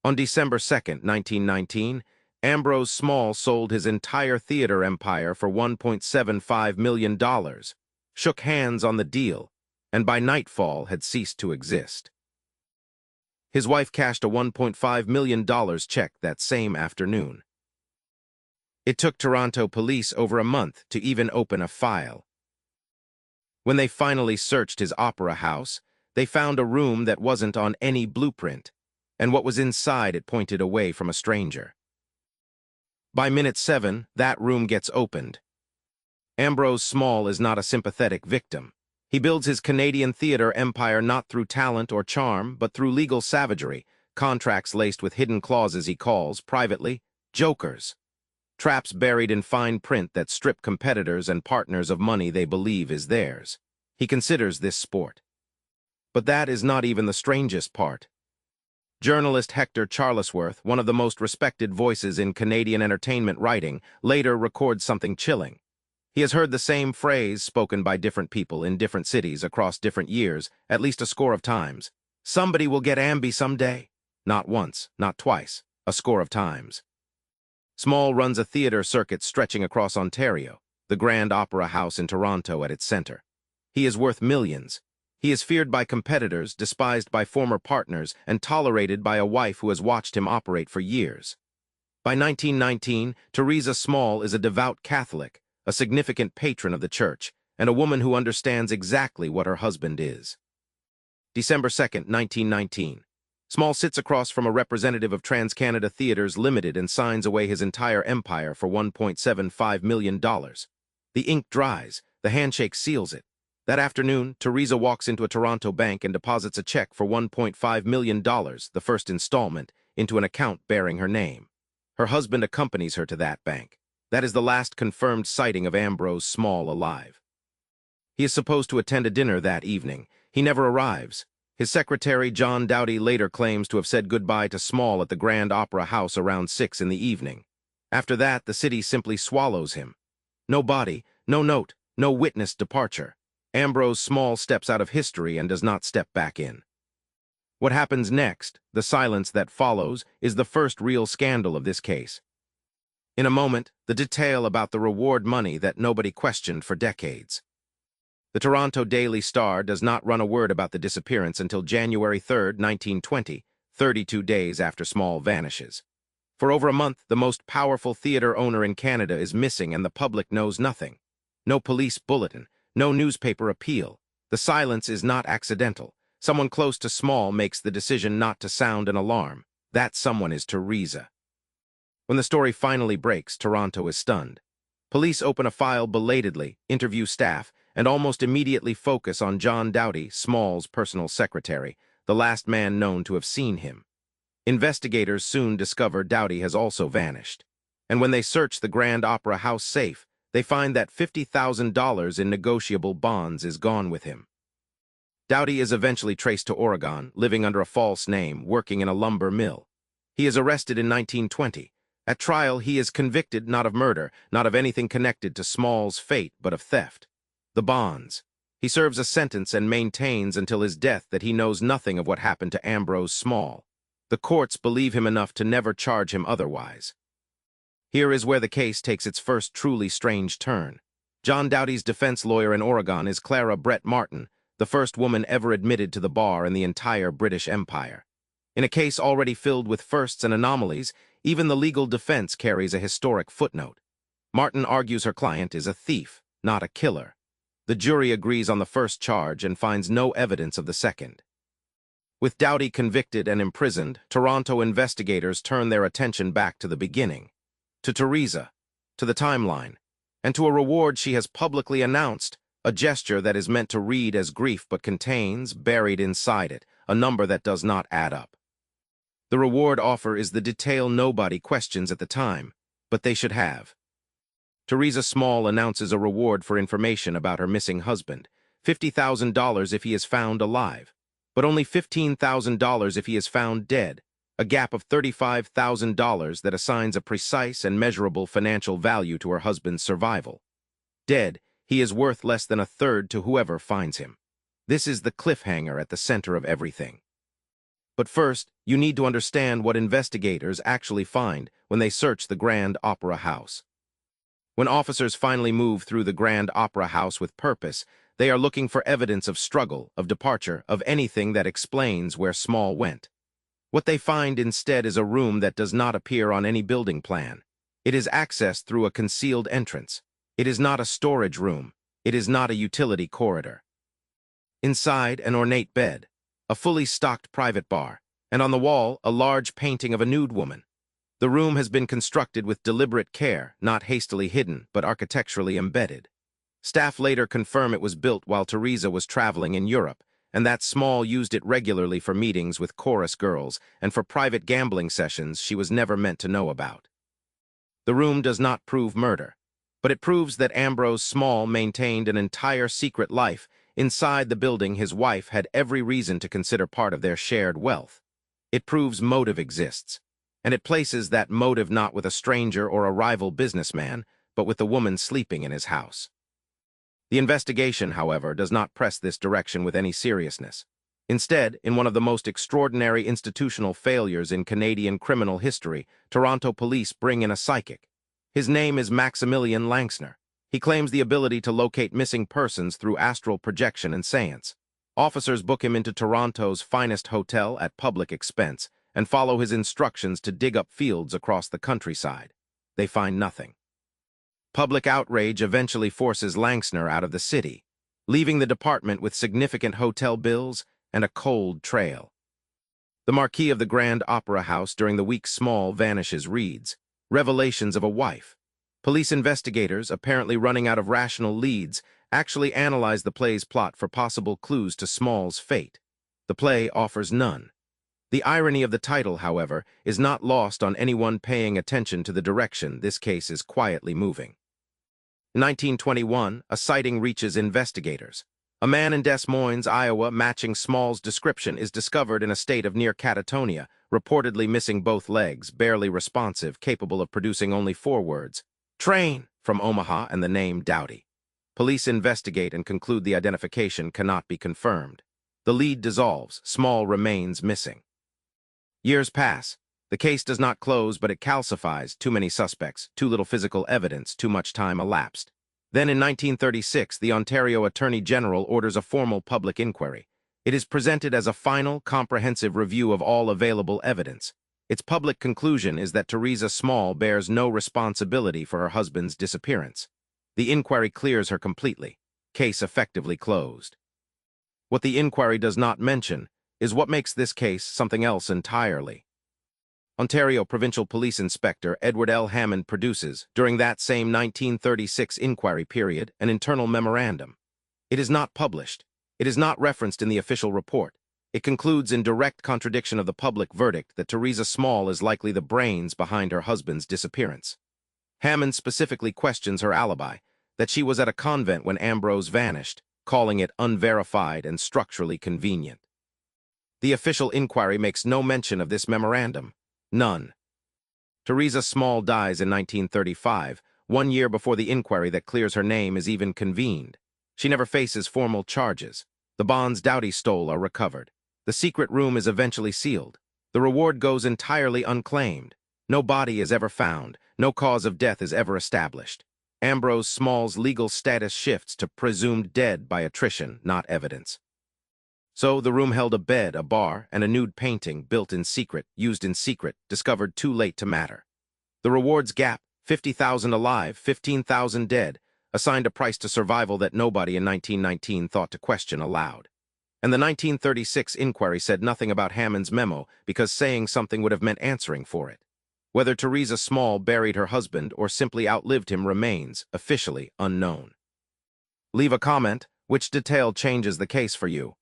On December 2, 1919, Ambrose Small sold his entire theater empire for $1.75 million, shook hands on the deal, and by nightfall had ceased to exist. His wife cashed a $1.5 million check that same afternoon. It took Toronto police over a month to even open a file. When they finally searched his opera house, they found a room that wasn't on any blueprint, and what was inside it pointed away from a stranger. By minute 7, that room gets opened. Ambrose Small is not a sympathetic victim. He builds his Canadian theater empire not through talent or charm, but through legal savagery, contracts laced with hidden clauses he calls, privately, jokers. Traps buried in fine print that strip competitors and partners of money they believe is theirs. He considers this sport. But that is not even the strangest part. Journalist Hector Charlesworth, one of the most respected voices in Canadian entertainment writing, later records something chilling. He has heard the same phrase spoken by different people in different cities across different years, at least a score of times. Somebody will get Amby someday. Not once, not twice, a score of times. Small runs a theater circuit stretching across Ontario, the Grand Opera House in Toronto at its center. He is worth millions. He is feared by competitors, despised by former partners, and tolerated by a wife who has watched him operate for years. By 1919, Theresa Small is a devout Catholic, a significant patron of the church, and a woman who understands exactly what her husband is. December 2, 1919. Small sits across from a representative of TransCanada Theatres Limited and signs away his entire empire for $1.75 million. The ink dries, the handshake seals it. That afternoon, Theresa walks into a Toronto bank and deposits a check for $1.5 million, the first installment, into an account bearing her name. Her husband accompanies her to that bank. That is the last confirmed sighting of Ambrose Small alive. He is supposed to attend a dinner that evening. He never arrives. His secretary, John Doughty, later claims to have said goodbye to Small at the Grand Opera House around 6 in the evening. After that, the city simply swallows him. No body, no note, no witnessed departure. Ambrose Small steps out of history and does not step back in. What happens next, the silence that follows, is the first real scandal of this case. In a moment, the detail about the reward money that nobody questioned for decades. The Toronto Daily Star does not run a word about the disappearance until January 3, 1920, 32 days after Small vanishes. For over a month, the most powerful theater owner in Canada is missing and the public knows nothing. No police bulletin, no newspaper appeal. The silence is not accidental. Someone close to Small makes the decision not to sound an alarm. That someone is Theresa. When the story finally breaks, Toronto is stunned. Police open a file belatedly, interview staff, and almost immediately focus on John Doughty, Small's personal secretary, the last man known to have seen him. Investigators soon discover Doughty has also vanished. And when they search the Grand Opera House safe, they find that $50,000 in negotiable bonds is gone with him. Doughty is eventually traced to Oregon, living under a false name, working in a lumber mill. He is arrested in 1920. At trial, he is convicted not of murder, not of anything connected to Small's fate, but of theft. The bonds. He serves a sentence and maintains until his death that he knows nothing of what happened to Ambrose Small. The courts believe him enough to never charge him otherwise. Here is where the case takes its first truly strange turn. John Doughty's defense lawyer in Oregon is Clara Brett Martin, the first woman ever admitted to the bar in the entire British Empire. In a case already filled with firsts and anomalies, even the legal defense carries a historic footnote. Martin argues her client is a thief, not a killer. The jury agrees on the first charge and finds no evidence of the second. With Doughty convicted and imprisoned, Toronto investigators turn their attention back to the beginning, to Theresa, to the timeline, and to a reward she has publicly announced, a gesture that is meant to read as grief but contains, buried inside it, a number that does not add up. The reward offer is the detail nobody questions at the time, but they should have. Theresa Small announces a reward for information about her missing husband, $50,000 if he is found alive, but only $15,000 if he is found dead, a gap of $35,000 that assigns a precise and measurable financial value to her husband's survival. Dead, he is worth less than a third to whoever finds him. This is the cliffhanger at the center of everything. But first, you need to understand what investigators actually find when they search the Grand Opera House. When officers finally move through the Grand Opera House with purpose, they are looking for evidence of struggle, of departure, of anything that explains where Small went. What they find instead is a room that does not appear on any building plan. It is accessed through a concealed entrance. It is not a storage room. It is not a utility corridor. Inside, an ornate bed, a fully stocked private bar, and on the wall, a large painting of a nude woman. The room has been constructed with deliberate care, not hastily hidden, but architecturally embedded. Staff later confirm it was built while Teresa was traveling in Europe, and that Small used it regularly for meetings with chorus girls and for private gambling sessions she was never meant to know about. The room does not prove murder, but it proves that Ambrose Small maintained an entire secret life inside the building his wife had every reason to consider part of their shared wealth. It proves motive exists, and it places that motive not with a stranger or a rival businessman, but with the woman sleeping in his house. The investigation, however, does not press this direction with any seriousness. Instead, in one of the most extraordinary institutional failures in Canadian criminal history, Toronto police bring in a psychic. His name is Maximilian Langsner. He claims the ability to locate missing persons through astral projection and seance. Officers book him into Toronto's finest hotel at public expense and follow his instructions to dig up fields across the countryside. They find nothing. Public outrage eventually forces Langsner out of the city, leaving the department with significant hotel bills and a cold trail. The Marquis of the Grand Opera House during the week Small vanishes reads, "Revelations of a wife." Police investigators, apparently running out of rational leads, actually analyze the play's plot for possible clues to Small's fate. The play offers none. The irony of the title, however, is not lost on anyone paying attention to the direction this case is quietly moving. In 1921, a sighting reaches investigators. A man in Des Moines, Iowa, matching Small's description is discovered in a state of near catatonia, reportedly missing both legs, barely responsive, capable of producing only 4 words. "Train!" from Omaha and the name Dowdy. Police investigate and conclude the identification cannot be confirmed. The lead dissolves. Small remains missing. Years pass. The case does not close, but it calcifies. Too many suspects, too little physical evidence, too much time elapsed. Then in 1936, the Ontario Attorney General orders a formal public inquiry. It is presented as a final, comprehensive review of all available evidence. Its public conclusion is that Teresa Small bears no responsibility for her husband's disappearance. The inquiry clears her completely. Case effectively closed. What the inquiry does not mention is what makes this case something else entirely. Ontario Provincial Police Inspector Edward L. Hammond produces, during that same 1936 inquiry period, an internal memorandum. It is not published. It is not referenced in the official report. It concludes in direct contradiction of the public verdict that Teresa Small is likely the brains behind her husband's disappearance. Hammond specifically questions her alibi, that she was at a convent when Ambrose vanished, calling it unverified and structurally convenient. The official inquiry makes no mention of this memorandum. None. Teresa Small dies in 1935, 1 year before the inquiry that clears her name is even convened. She never faces formal charges. The bonds Dowdy stole are recovered. The secret room is eventually sealed. The reward goes entirely unclaimed. No body is ever found. No cause of death is ever established. Ambrose Small's legal status shifts to presumed dead by attrition, not evidence. So the room held a bed, a bar, and a nude painting built in secret, used in secret, discovered too late to matter. The rewards gap, 50,000 alive, 15,000 dead, assigned a price to survival that nobody in 1919 thought to question aloud. And the 1936 inquiry said nothing about Hammond's memo because saying something would have meant answering for it. Whether Teresa Small buried her husband or simply outlived him remains, officially, unknown. Leave a comment. Which detail changes the case for you?